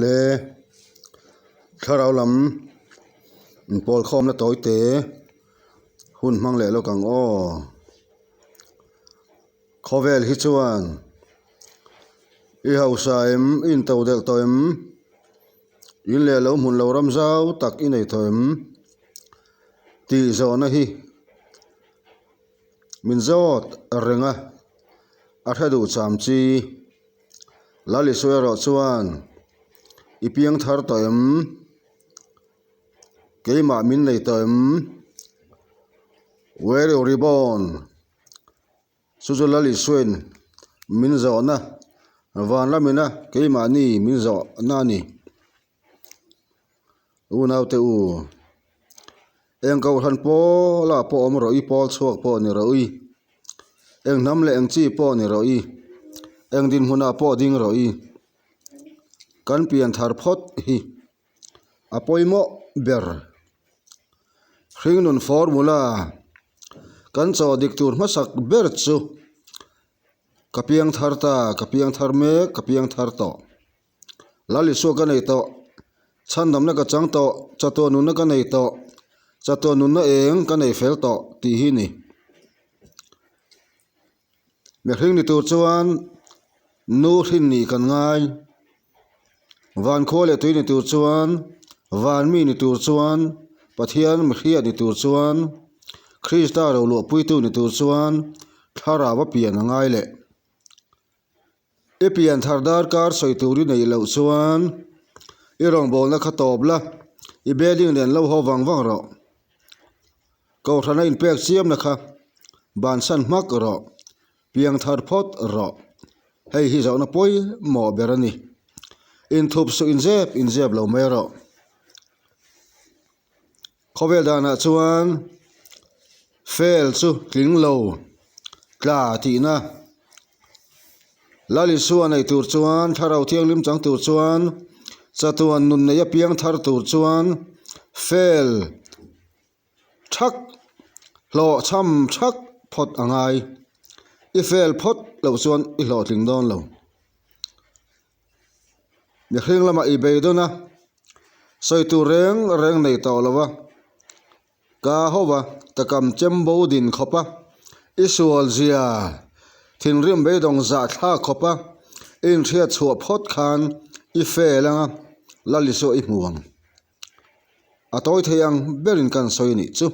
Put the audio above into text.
le tharau lam pol khom na toy te hun mang le lo kang o khovel hi chuan I hausaim in to del toim in le lo mun lo ram zau tak in ei toim ti zo na hi min zot renga a thadu cham chi lali suero chuan ipiang thar toim keima min nei toim were ribon suzu lali suen min zo na van lamina keima ni min zo na ni u nau te u eng kau han po la po om ro I pol chuak po ni ro I eng nam le eng chi po ni ro I eng din huna po ding ro I kan pian thar phot hi apoimo ber hring nun formula kan cho dik tur masak ber chu kapiang thar ta kapiang thar me kapiang thar to lali so ka nei to chandam na ka chang to chato nun na ka nei to chato nun na eng ka nei fel to ti hi ni me hring ni tur chuan nu hrin ni kan ngai van khole tui ni tur chuan van mi ni tur chuan pathian mhria ni tur chuan Krista ro lo pui tu ni tur chuan thara wa pian ngai le e pian thardar kar soi turi nei lo chuan I rong bol na khatop la I beling len lo ho wang wang ro ko thana in pek chiam na kha ban san mak ro piang thar phot ro hei hi zo na poi mo berani in thup su in zep lo me ro khovel dana chuan fel chu tling lo tla ti na lali suan ei tur chuan tharau thiang lim chang tur chuan chatuan nun nei piang thar tur chuan fel thak lo cham thak phot angai I fel phot lo chuan I lo tling don lo mi hring lama I be do na soi tu reng nei to lawa ka howa takam chembo din khopa isual zia thin rim be dong za thla khopa in thia chhuwa phot khan I felanga lali so I muang atoi theyang berin kan soi ni chu